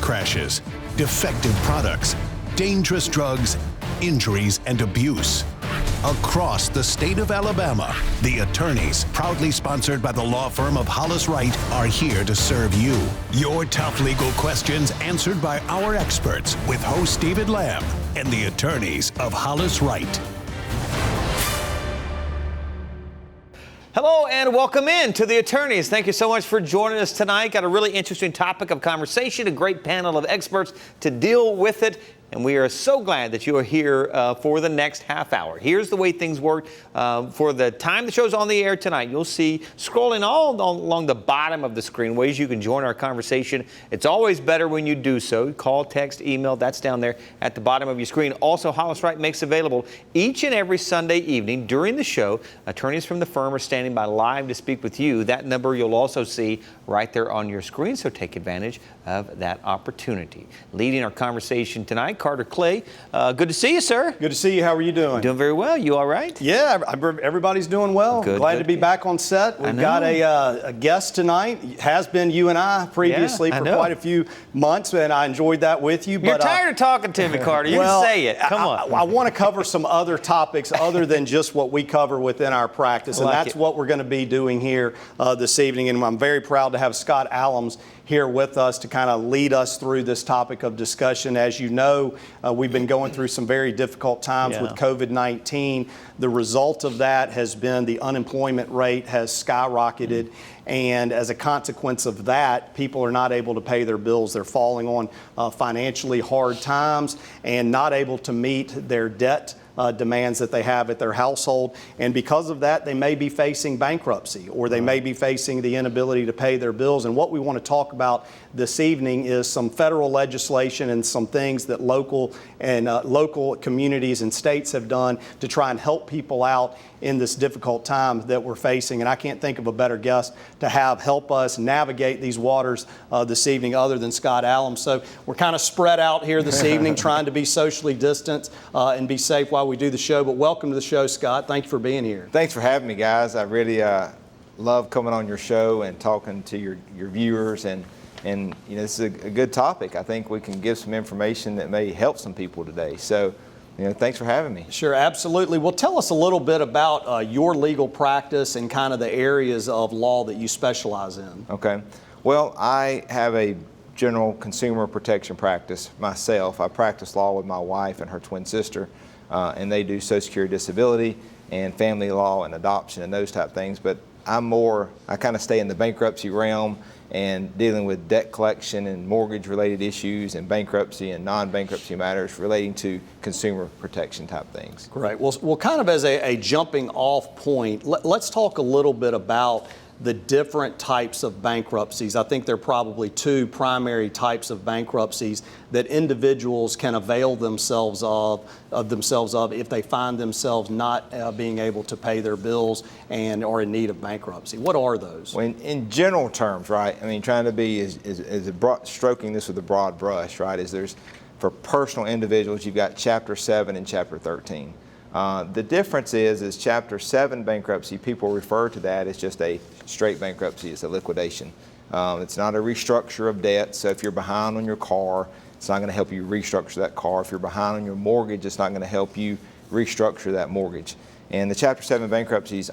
crashes, defective products, dangerous drugs, injuries, and abuse. Across the state of Alabama, the attorneys, proudly sponsored by the law firm of Hollis, Wright, are here to serve you. Your tough legal questions answered by our experts with host David Lamb and the attorneys of Hollis, Wright. Hello and welcome in to the attorneys. Thank you so much for joining us tonight. Got a really interesting topic of conversation, a great panel of experts to deal with it. And we are so glad that you are here for the next half hour. Here's the way things work. For the time the show's on the air tonight, you'll see scrolling all along the bottom of the screen ways you can join our conversation. It's always better when you do so. Call, text, email, that's down there at the bottom of your screen. Also, Hollis Wright makes available each and every Sunday evening during the show. Attorneys from the firm are standing by live to speak with you. That number you'll also see right there on your screen, so take advantage of that opportunity. Leading our conversation tonight, Carter Clay. Good to see you, sir. Good to see you. How are you doing? Doing very well. You all right? Yeah, everybody's doing well. Glad to be back on set. We've got a guest tonight. It has been you and I previously for quite a few months, and I enjoyed that with you. You're tired of talking to me, Carter. You can say it. Come on. I want to cover some other topics other than just what we cover within our practice, and that's what we're going to be doing here this evening. And I'm very proud to have Scott Allums here with us to kind of lead us through this topic of discussion. As you know, we've been going through some very difficult times with COVID-19. The result of that has been the unemployment rate has skyrocketed. And as a consequence of that, people are not able to pay their bills. They're falling on financially hard times and not able to meet their debt demands that they have at their household. And because of that, they may be facing bankruptcy or they may be facing the inability to pay their bills. And what we want to talk about this evening is some federal legislation and some things that local communities and states have done to try and help people out in this difficult time that we're facing. And I can't think of a better guest to have help us navigate these waters this evening other than Scott Allums. So we're kind of spread out here this evening trying to be socially distanced and be safe while we do the show. But welcome to the show, Scott. Thank you for being here. Thanks for having me, guys. I really love coming on your show and talking to your viewers. And you know, this is a good topic. I think we can give some information that may help some people today. So, you know, thanks for having me. Sure, absolutely. Well, tell us a little bit about your legal practice and kind of the areas of law that you specialize in. Okay. Well, I have a general consumer protection practice myself. I practice law with my wife and her twin sister, and they do Social Security disability and family law and adoption and those type things. But I kind of stay in the bankruptcy realm and dealing with debt collection and mortgage-related issues and bankruptcy and non-bankruptcy matters relating to consumer protection type things. Great. Well, kind of as a jumping off point, let's talk a little bit about the different types of bankruptcies. I think there are probably two primary types of bankruptcies that individuals can avail themselves of if they find themselves not being able to pay their bills and are in need of bankruptcy. What are those? Well, in general terms, right? I mean, trying to be stroking this with a broad brush, right? For personal individuals, you've got Chapter 7 and Chapter 13. The difference is Chapter 7 bankruptcy, people refer to that as just a straight bankruptcy. It's a liquidation. It's not a restructure of debt. So if you're behind on your car, it's not going to help you restructure that car. If you're behind on your mortgage, it's not going to help you restructure that mortgage. And the Chapter 7 bankruptcy is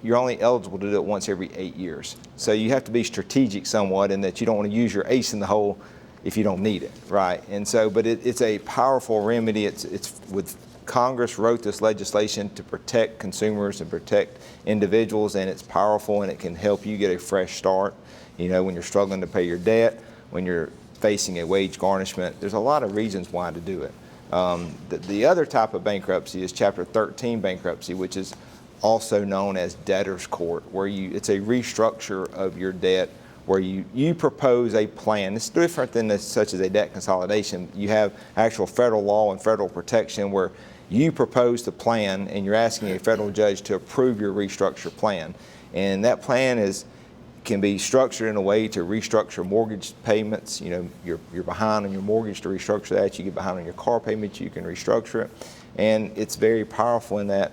you're only eligible to do it once every 8 years. So you have to be strategic somewhat in that you don't want to use your ace in the hole if you don't need it, right? And so, but it's a powerful remedy. It's with Congress wrote this legislation to protect consumers and protect individuals, and it's powerful and it can help you get a fresh start. You know, when you're struggling to pay your debt, when you're facing a wage garnishment, there's a lot of reasons why to do it. The other type of bankruptcy is Chapter 13 bankruptcy, which is also known as debtor's court, where it's a restructure of your debt where you propose a plan. It's different than such as a debt consolidation. You have actual federal law and federal protection where you propose the plan and you're asking a federal judge to approve your restructure plan. And that plan can be structured in a way to restructure mortgage payments. You know, you're behind on your mortgage, to restructure that. You get behind on your car payments, you can restructure it. And it's very powerful in that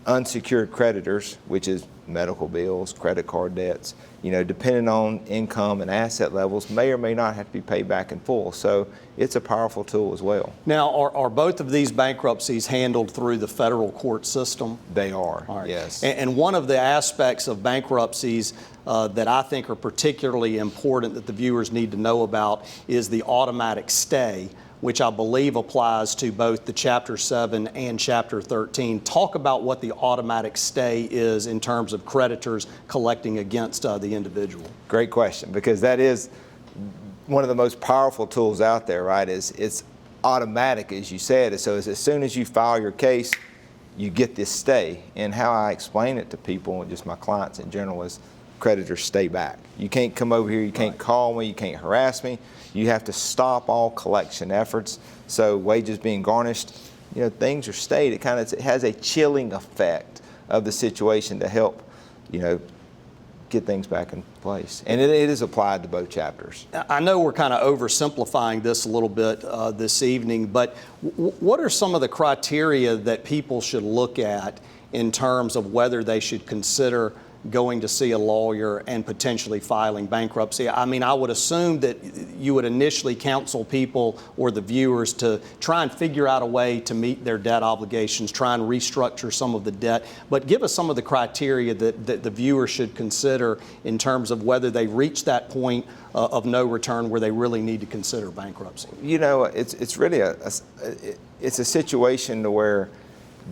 unsecured creditors, which is medical bills, credit card debts, depending on income and asset levels, may or may not have to be paid back in full. So it's a powerful tool as well. Now, are both of these bankruptcies handled through the federal court system? They are, All right. yes. And one of the aspects of bankruptcies that I think are particularly important that the viewers need to know about is the automatic stay, which I believe applies to both the Chapter 7 and Chapter 13. Talk about what the automatic stay is in terms of creditors collecting against the individual. Great question, because that is one of the most powerful tools out there, right? It's automatic, as you said. So as soon as you file your case, you get this stay. And how I explain it to people, and just my clients in general, is creditors stay back. You can't come over here, you can't call me, you can't harass me. You have to stop all collection efforts. So wages being garnished, things are stayed. It has a chilling effect of the situation to help, get things back in place. And it is applied to both chapters. I know we're kind of oversimplifying this a little bit this evening, but what are some of the criteria that people should look at in terms of whether they should consider going to see a lawyer and potentially filing bankruptcy? I mean, I would assume that you would initially counsel people or the viewers to try and figure out a way to meet their debt obligations, try and restructure some of the debt, but give us some of the criteria that the viewer should consider in terms of whether they reach that point of no return where they really need to consider bankruptcy. It's really it's a situation to where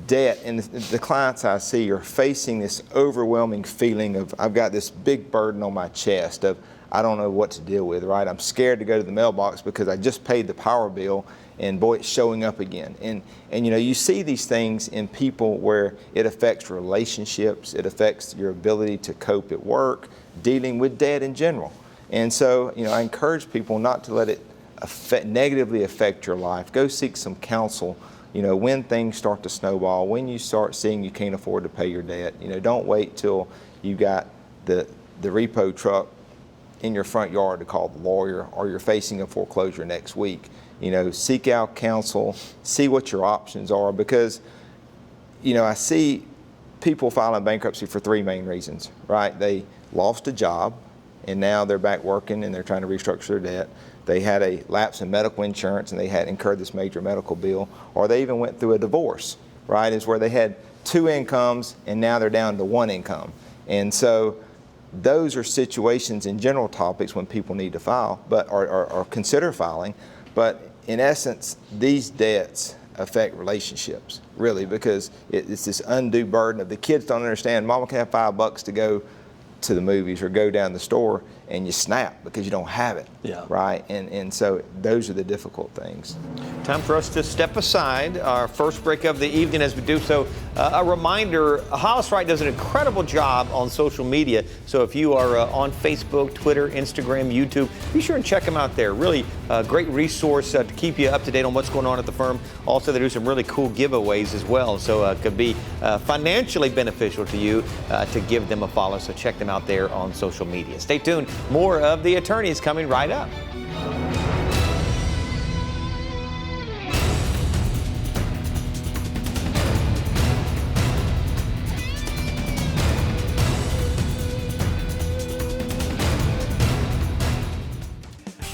debt, and the clients I see are facing this overwhelming feeling of, I've got this big burden on my chest of, I don't know what to deal with, right? I'm scared to go to the mailbox because I just paid the power bill and boy, it's showing up again. And you see these things in people where it affects relationships, it affects your ability to cope at work, dealing with debt in general. And so, I encourage people not to let it negatively affect your life. Go seek some counsel. When things start to snowball, when you start seeing you can't afford to pay your debt, don't wait till you got the repo truck in your front yard to call the lawyer, or you're facing a foreclosure next week. Seek out counsel, see what your options are, because, I see people filing bankruptcy for three main reasons, right? They lost a job and now they're back working and they're trying to restructure their debt. They had a lapse in medical insurance and they had incurred this major medical bill, or they even went through a divorce, right? Is where they had two incomes and now they're down to one income. And so those are situations in general topics when people need to file, but or consider filing. But in essence, these debts affect relationships, really, because it's this undue burden of the kids don't understand, Mama can have $5 to go to the movies or go down the store, and you snap because you don't have it, right? And so those are the difficult things. Time for us to step aside. Our first break of the evening. As we do so, a reminder, Hollis Wright does an incredible job on social media. So if you are on Facebook, Twitter, Instagram, YouTube, be sure and check them out there. Really great resource to keep you up to date on what's going on at the firm. Also, they do some really cool giveaways as well. So it could be financially beneficial to you to give them a follow. So check them out there on social media. Stay tuned. More of The Attorneys coming right up.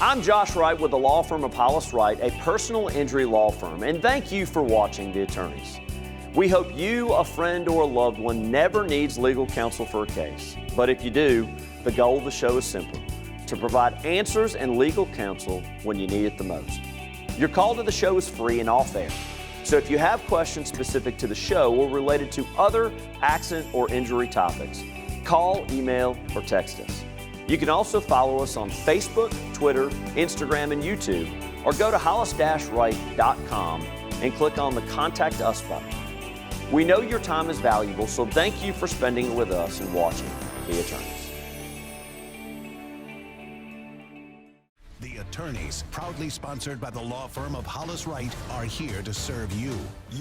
I'm Josh Wright with the law firm of Hollis Wright, a personal injury law firm, and thank you for watching The Attorneys. We hope you, a friend, or a loved one never needs legal counsel for a case. But if you do, the goal of the show is simple: to provide answers and legal counsel when you need it the most. Your call to the show is free and off air. So if you have questions specific to the show or related to other accident or injury topics, call, email, or text us. You can also follow us on Facebook, Twitter, Instagram, and YouTube, or go to hollis-wright.com and click on the Contact Us button. We know your time is valuable, so thank you for spending it with us and watching The Attorneys. The Attorneys, proudly sponsored by the law firm of Hollis Wright, are here to serve you.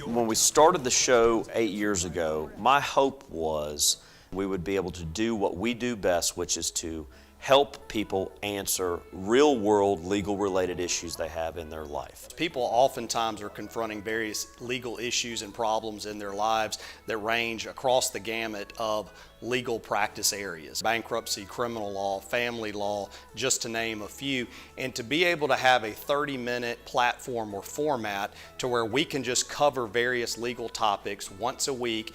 When we started the show 8 years ago, my hope was we would be able to do what we do best, which is to help people answer real-world legal-related issues they have in their life. People oftentimes are confronting various legal issues and problems in their lives that range across the gamut of legal practice areas: bankruptcy, criminal law, family law, just to name a few. And to be able to have a 30-minute platform or format to where we can just cover various legal topics once a week,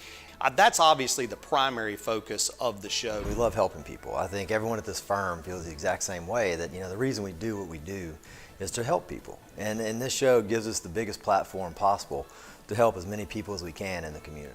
that's obviously the primary focus of the show. We love helping people. I think everyone at this firm feels the exact same way, that the reason we do what we do is to help people. And this show gives us the biggest platform possible to help as many people as we can in the community.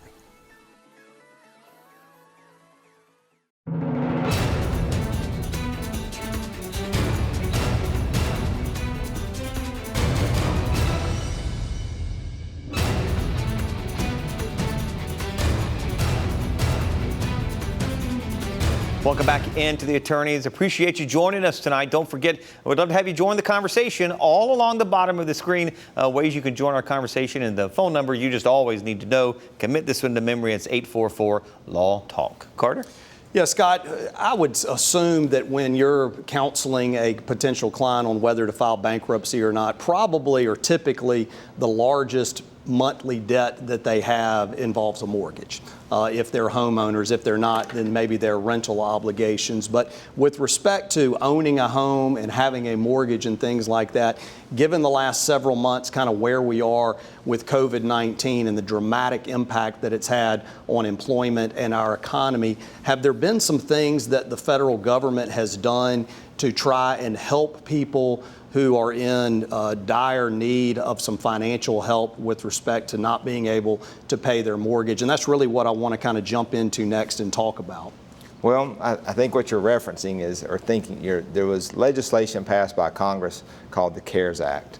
Welcome back into the Attorneys. Appreciate you joining us tonight. Don't forget, we'd love to have you join the conversation. All along the bottom of the screen, ways you can join our conversation, and the phone number you just always need to know. Commit this one to memory. It's 844-LAW-TALK. Carter? Yeah, Scott, I would assume that when you're counseling a potential client on whether to file bankruptcy or not, probably or typically the largest monthly debt that they have involves a mortgage. If they're homeowners, if they're not, then maybe their rental obligations. But with respect to owning a home and having a mortgage and things like that, given the last several months, kind of where we are with COVID-19 and the dramatic impact that it's had on employment and our economy, have there been some things that the federal government has done to try and help people who are in dire need of some financial help with respect to not being able to pay their mortgage? And that's really what I want to kind of jump into next and talk about. Well, I think what you're referencing is, or thinking, there was legislation passed by Congress called the CARES Act.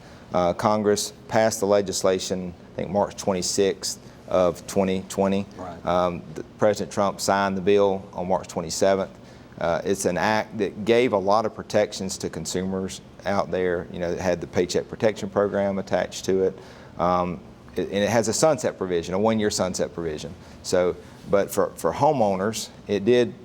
Congress passed the legislation, I think March 26th of 2020. Right. President Trump signed the bill on March 27th. It's an act that gave a lot of protections to consumers out there. It had the Paycheck Protection Program attached to it. And it has a sunset provision, a one-year sunset provision. So, but for homeowners, it did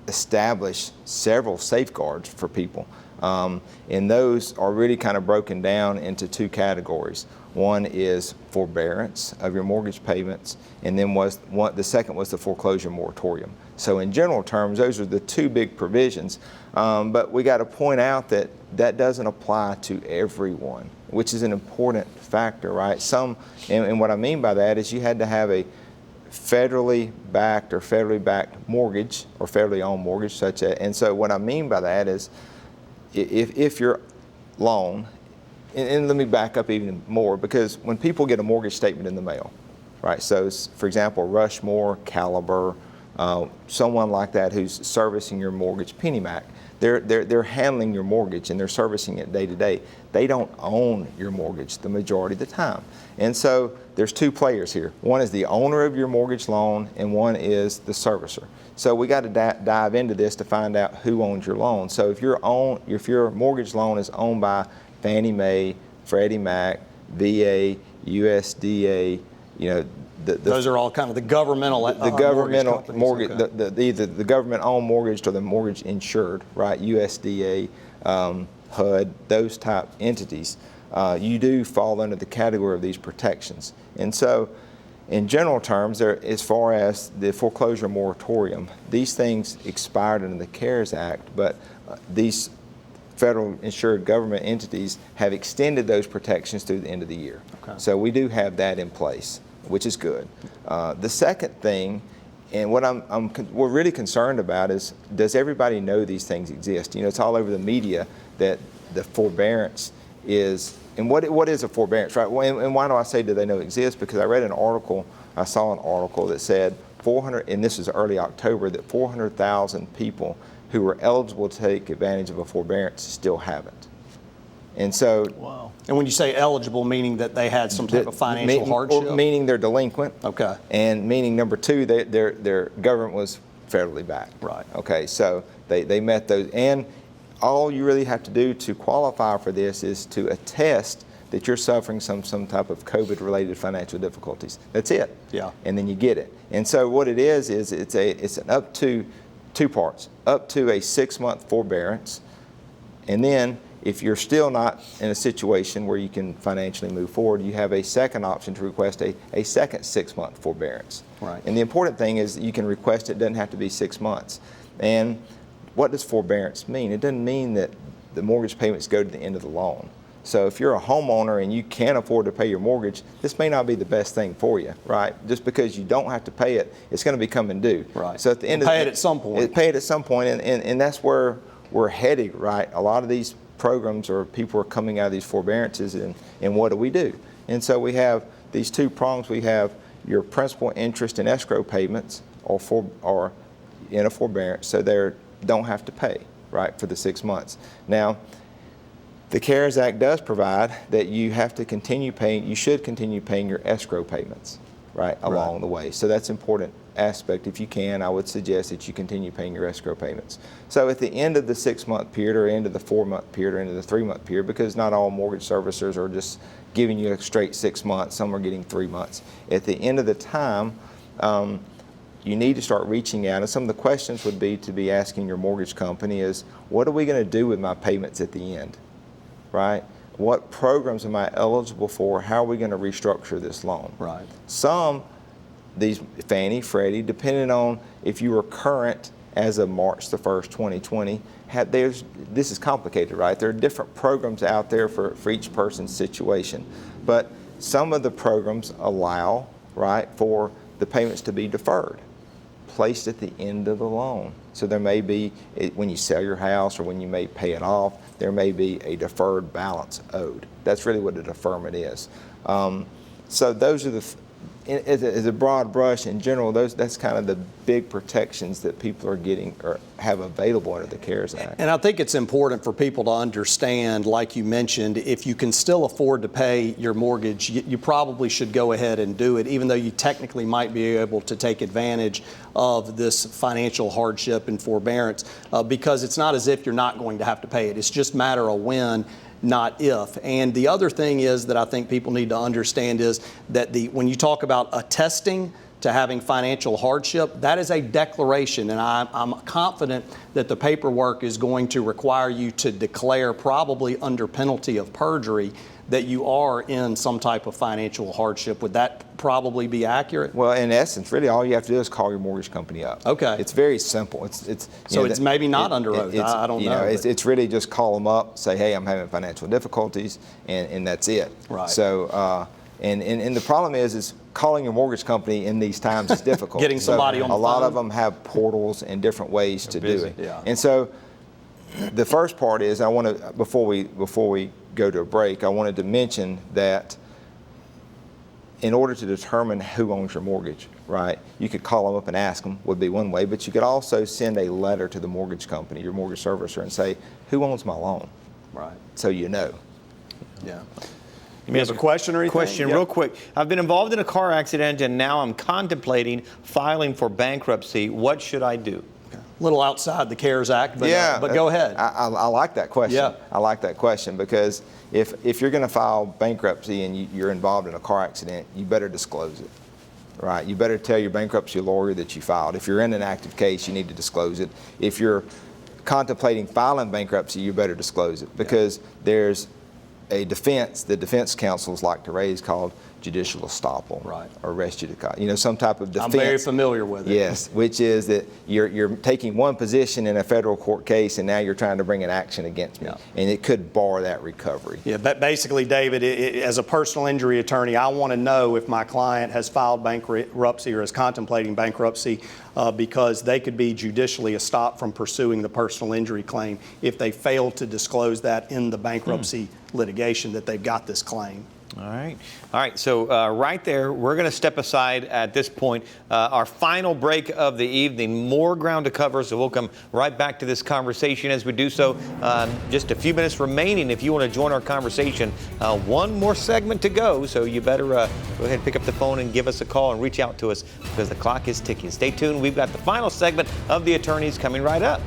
establish several safeguards for people. And those are really kind of broken down into two categories. One is forbearance of your mortgage payments, and then the second was the foreclosure moratorium. So in general terms, those are the two big provisions. But we got to point out that that doesn't apply to everyone, which is an important factor, right? And what I mean by that is you had to have a federally backed mortgage or federally owned mortgage, and so what I mean by that is if your loan, and let me back up even more, because when people get a mortgage statement in the mail, right? So for example, Rushmore, Caliber, someone like that who's servicing your mortgage, PennyMac, they're handling your mortgage and they're servicing it day to day. They don't own your mortgage the majority of the time. And so there's two players here. One is the owner of your mortgage loan and one is the servicer. So we got to dive into this to find out who owns your loan. So if your mortgage loan is owned by Fannie Mae, Freddie Mac, VA, USDA, those are all kind of the governmental mortgage, either the government-owned mortgage or the mortgage insured, right? USDA, HUD, those type entities. You do fall under the category of these protections. And so, in general terms, as far as the foreclosure moratorium, these things expired under the CARES Act, but these federal insured government entities have extended those protections through the end of the year. Okay. So we do have that in place, which is good. The second thing, and what we're really concerned about is, does everybody know these things exist? It's all over the media that the forbearance is, and what is a forbearance, right? And why do I say do they know it exists? Because I saw an article that said 400, and this was early October, that 400,000 people who were eligible to take advantage of a forbearance still haven't. And so, wow. And when you say eligible, meaning that they had some type of financial hardship? Meaning they're delinquent. Okay. And meaning number two, their government was federally backed. Right. Okay, so they met those. And all you really have to do to qualify for this is to attest that you're suffering some type of COVID-related financial difficulties. That's it. Yeah. And then you get it. And so what it is it's an up to two parts, up to a 6-month forbearance, and then if you're still not in a situation where you can financially move forward, you have a second option to request a second 6-month forbearance. Right. And the important thing is that you can request it doesn't have to be 6 months. And what does forbearance mean? It doesn't mean that the mortgage payments go to the end of the loan. So if you're a homeowner and you can't afford to pay your mortgage, this may not be the best thing for you, right? Just because you don't have to pay it, it's going to be coming due. Right. So at the end of pay it at some point. Pay it at some point, and that's where we're headed, right? A lot of these programs or people are coming out of these forbearances, and what do? And so we have these two prongs. We have your principal, interest, and escrow payments or in a forbearance, so they don't have to pay, right, for the 6 months. Now, the CARES Act does provide that you have to continue paying, you should continue paying your escrow payments, right, along the way. So that's an important aspect. If you can, I would suggest that you continue paying your escrow payments. So at the end of the 6-month period, or end of the 4-month period, or end of the 3-month period, because not all mortgage servicers are just giving you a straight 6 months, some are getting 3 months. At the end of the time, you need to start reaching out, and some of the questions would be to be asking your mortgage company is, what are we going to do with my payments at the end, right? What programs am I eligible for? How are we going to restructure this loan? Right. Some, these Fannie, Freddie, depending on if you were current as of March the 1st, 2020, this is complicated, right? There are different programs out there for each person's situation. But some of the programs allow, right, for the payments to be deferred, placed at the end of the loan. So there may be, when you sell your house or when you may pay it off, there may be a deferred balance owed. That's really what a deferment is. So those are as a broad brush in general, that's kind of the big protections that people are getting or have available under the CARES Act. And I think it's important for people to understand, like you mentioned, if you can still afford to pay your mortgage, you probably should go ahead and do it, even though you technically might be able to take advantage of this financial hardship and forbearance, because it's not as if you're not going to have to pay it. It's just a matter of when, not if. And the other thing is that I think people need to understand is that when you talk about attesting to having financial hardship, that is a declaration, and I'm confident that the paperwork is going to require you to declare, probably under penalty of perjury, that you are in some type of financial hardship. Would that probably be accurate? Well, in essence, really all you have to do is call your mortgage company up. Okay. It's very simple. It's maybe not under oath. I don't know. It's really just call them up, say, hey, I'm having financial difficulties, and that's it. Right. So, and the problem is calling your mortgage company in these times is difficult. Getting somebody on the phone. A lot of them have portals and different ways to do it. Yeah. And so the first part is I want to, before we go to a break, I wanted to mention that in order to determine who owns your mortgage, right, you could call them up and ask them, would be one way, but you could also send a letter to the mortgage company, your mortgage servicer, and say, who owns my loan? Right. So you know. Yeah. You have a question or anything? Question, Yep. real quick. I've been involved in a car accident and now I'm contemplating filing for bankruptcy. What should I do? A little outside the CARES Act, but, but go ahead. I like that question. Yeah. I like that question because if you're going to file bankruptcy and you're involved in a car accident, you better disclose it, right? You better tell your bankruptcy lawyer that you filed. If you're in an active case, you need to disclose it. If you're contemplating filing bankruptcy, you better disclose it because there's a defense that defense counsels like to raise called Judicial Estoppel, right, or res judicata, some type of defense. I'm very familiar with it. Yes, which is that you're taking one position in a federal court case and now you're trying to bring an action against me, and it could bar that recovery. Yeah, but basically, David, as a personal injury attorney, I want to know if my client has filed bankruptcy or is contemplating bankruptcy because they could be judicially estopped from pursuing the personal injury claim if they fail to disclose that in the bankruptcy litigation that they've got this claim. All right. So right there, we're going to step aside at this point. Our final break of the evening. More ground to cover, so we'll come right back to this conversation as we do so. Just a few minutes remaining. If you want to join our conversation, one more segment to go. So you better go ahead and pick up the phone and give us a call and reach out to us because the clock is ticking. Stay tuned. We've got the final segment of The Attorneys coming right up.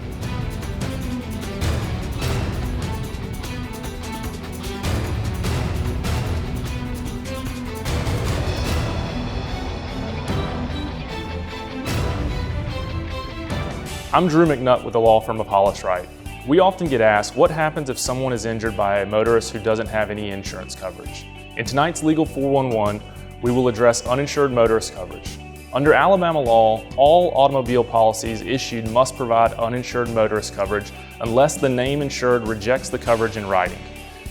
I'm Drew McNutt with the law firm of Hollis, Wright. We often get asked, what happens if someone is injured by a motorist who doesn't have any insurance coverage? In tonight's Legal 411, we will address uninsured motorist coverage. Under Alabama law, all automobile policies issued must provide uninsured motorist coverage unless the name insured rejects the coverage in writing.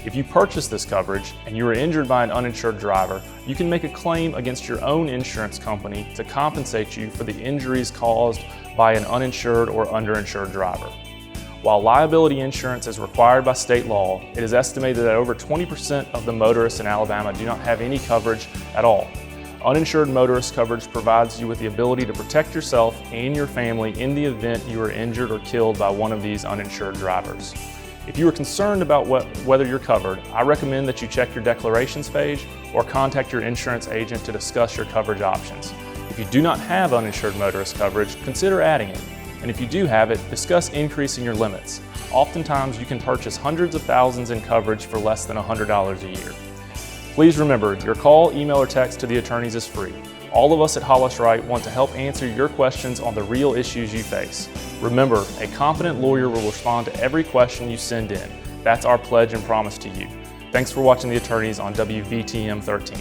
If you purchase this coverage and you are injured by an uninsured driver, you can make a claim against your own insurance company to compensate you for the injuries caused by an uninsured or underinsured driver. While liability insurance is required by state law, it is estimated that over 20% of the motorists in Alabama do not have any coverage at all. Uninsured motorist coverage provides you with the ability to protect yourself and your family in the event you are injured or killed by one of these uninsured drivers. If you are concerned about whether you're covered, I recommend that you check your declarations page or contact your insurance agent to discuss your coverage options. If you do not have uninsured motorist coverage, consider adding it. And if you do have it, discuss increasing your limits. Oftentimes, you can purchase hundreds of thousands in coverage for less than $100 a year. Please remember, your call, email, or text to the attorneys is free. All of us at Hollis Wright want to help answer your questions on the real issues you face. Remember, a competent lawyer will respond to every question you send in. That's our pledge and promise to you. Thanks for watching The Attorneys on WVTM 13.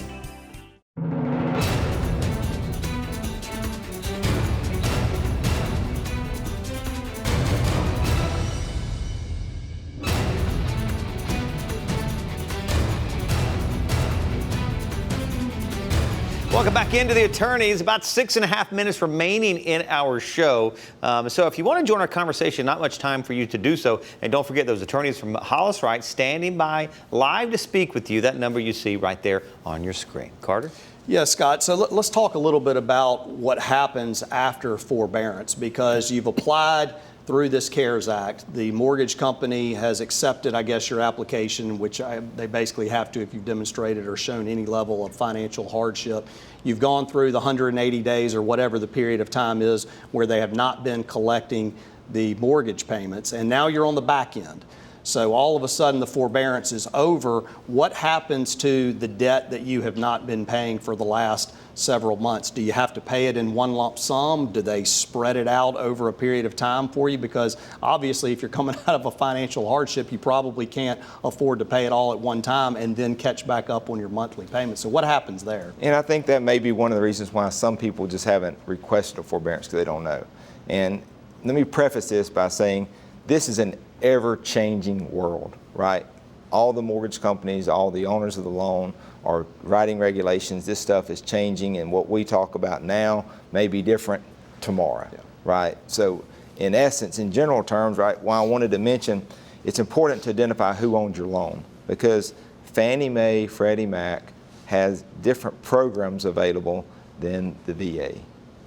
Welcome back into The Attorneys. About 6.5 minutes remaining in our show. So if you want to join our conversation, not much time for you to do so. And don't forget those attorneys from Hollis Wright standing by live to speak with you. That number you see right there on your screen. Carter? Yeah, Scott. So let's talk a little bit about what happens after forbearance, because you've applied through this CARES Act. The mortgage company has accepted, I guess, your application, which they basically have to if you've demonstrated or shown any level of financial hardship. You've gone through the 180 days or whatever the period of time is where they have not been collecting the mortgage payments, and now you're on the back end. So all of a sudden the forbearance is over. What happens to the debt that you have not been paying for the last several months? Do you have to pay it in one lump sum? Do they spread it out over a period of time for you? Because obviously if you're coming out of a financial hardship, you probably can't afford to pay it all at one time and then catch back up on your monthly payments. So what happens there? And I think that may be one of the reasons why some people just haven't requested a forbearance, because they don't know. And let me preface this by saying this is an ever-changing world, right? All the mortgage companies, all the owners of the loan are writing regulations. This stuff is changing, and what we talk about now may be different tomorrow, right? So in essence, in general terms, right, why I wanted to mention, it's important to identify who owns your loan, because Fannie Mae, Freddie Mac has different programs available than the VA.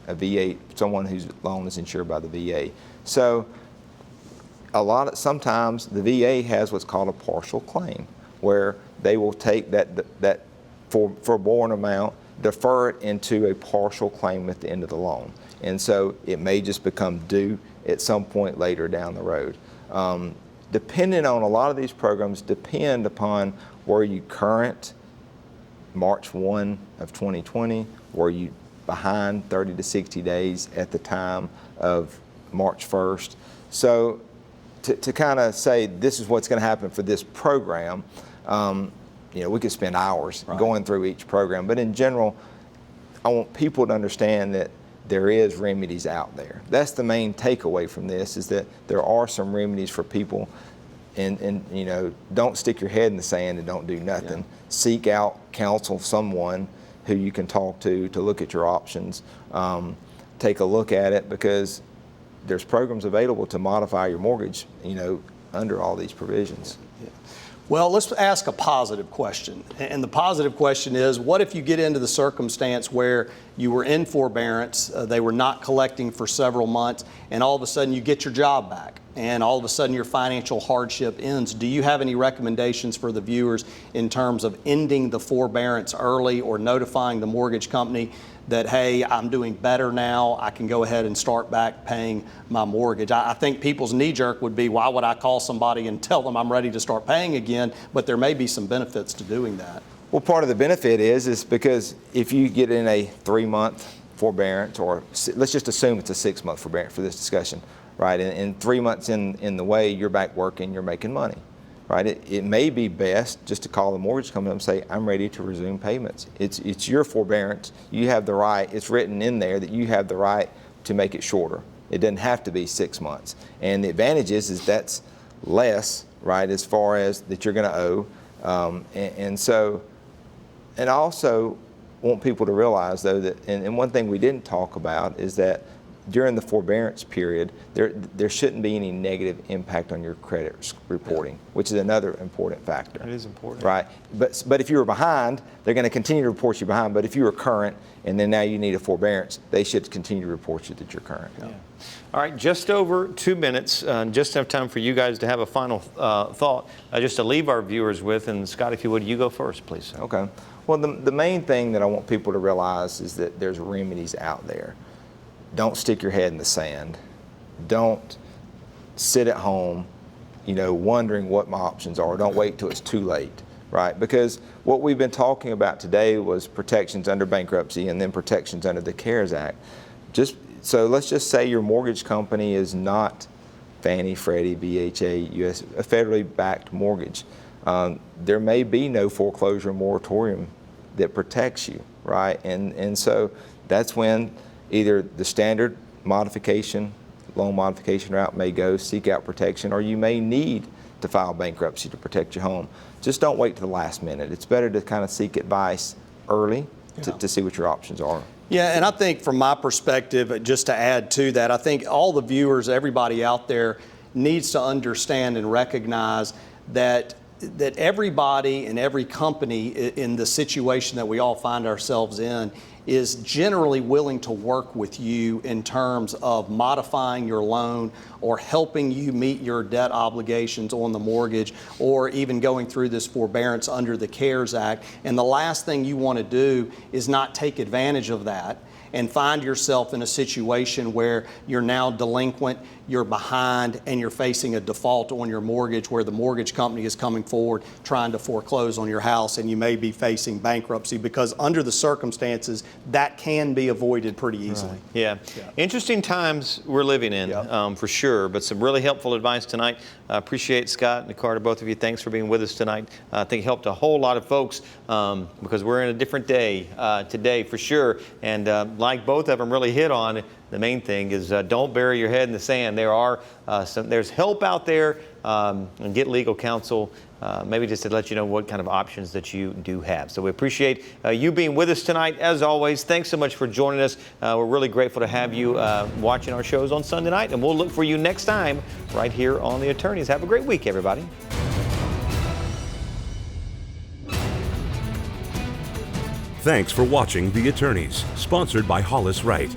A VA, someone whose loan is insured by the VA. So sometimes the VA has what's called a partial claim, where they will take that forborne amount, defer it into a partial claim at the end of the loan. And so it may just become due at some point later down the road. Depending on a lot of these programs depend upon were you current March 1 of 2020, were you behind 30 to 60 days at the time of March 1st. So to kind of say this is what's going to happen for this program, we could spend hours going through each program. But in general, I want people to understand that there is remedies out there. That's the main takeaway from this, is that there are some remedies for people. And don't stick your head in the sand and don't do nothing. Seek out counsel, someone who you can talk to look at your options. Take a look at it, because there's programs available to modify your mortgage, under all these provisions. Well, let's ask a positive question. And the positive question is, what if you get into the circumstance where you were in forbearance, they were not collecting for several months, and all of a sudden you get your job back, and all of a sudden your financial hardship ends? Do you have any recommendations for the viewers in terms of ending the forbearance early, or notifying the mortgage company that, hey, I'm doing better now, I can go ahead and start back paying my mortgage? I think people's knee-jerk would be, why would I call somebody and tell them I'm ready to start paying again? But there may be some benefits to doing that. Well, part of the benefit is because if you get in a 3-month forbearance, or let's just assume it's a 6-month forbearance for this discussion, right? And 3 months in the way, you're back working, you're making money, right? It may be best just to call the mortgage company and say, I'm ready to resume payments. It's your forbearance. You have the right, it's written in there that you have the right to make it shorter. It doesn't have to be 6 months. And the advantage is that's less, right, as far as that you're going to owe. And I also want people to realize, though, that, and one thing we didn't talk about is that during the forbearance period, there shouldn't be any negative impact on your credit reporting, which is another important factor. It is important. Right. But if you were behind, they're going to continue to report you behind. But if you were current and then now you need a forbearance, they should continue to report you that you're current. Yeah. All right, just over 2 minutes, just enough time for you guys to have a final thought, just to leave our viewers with. And Scott, if you would, you go first, please. Okay. Well, the main thing that I want people to realize is that there's remedies out there. Don't stick your head in the sand. Don't sit at home, wondering what my options are. Don't wait till it's too late, right? Because what we've been talking about today was protections under bankruptcy and then protections under the CARES Act. So let's just say your mortgage company is not Fannie, Freddie, BHA, US, a federally backed mortgage. There may be no foreclosure moratorium that protects you, right? And so that's when either the standard modification, loan modification route may go, seek out protection, or you may need to file bankruptcy to protect your home. Just don't wait to the last minute. It's better to kind of seek advice early to see what your options are. Yeah, and I think from my perspective, just to add to that, I think all the viewers, everybody out there needs to understand and recognize that everybody and every company in the situation that we all find ourselves in is generally willing to work with you in terms of modifying your loan or helping you meet your debt obligations on the mortgage, or even going through this forbearance under the CARES Act. And the last thing you want to do is not take advantage of that and find yourself in a situation where you're now delinquent, you're behind, and you're facing a default on your mortgage where the mortgage company is coming forward trying to foreclose on your house, and you may be facing bankruptcy, because under the circumstances, that can be avoided pretty easily. Right. Yeah. Interesting times we're living in, for sure, but some really helpful advice tonight. Appreciate Scott and Carter, both of you. Thanks for being with us tonight. I think it helped a whole lot of folks because we're in a different day today, for sure. And like both of them really hit on, the main thing is don't bury your head in the sand. There's help out there, and get legal counsel, maybe just to let you know what kind of options that you do have. So we appreciate you being with us tonight. As always, thanks so much for joining us. We're really grateful to have you watching our shows on Sunday night, and we'll look for you next time right here on The Attorneys. Have a great week, everybody. Thanks for watching The Attorneys, sponsored by Hollis Wright.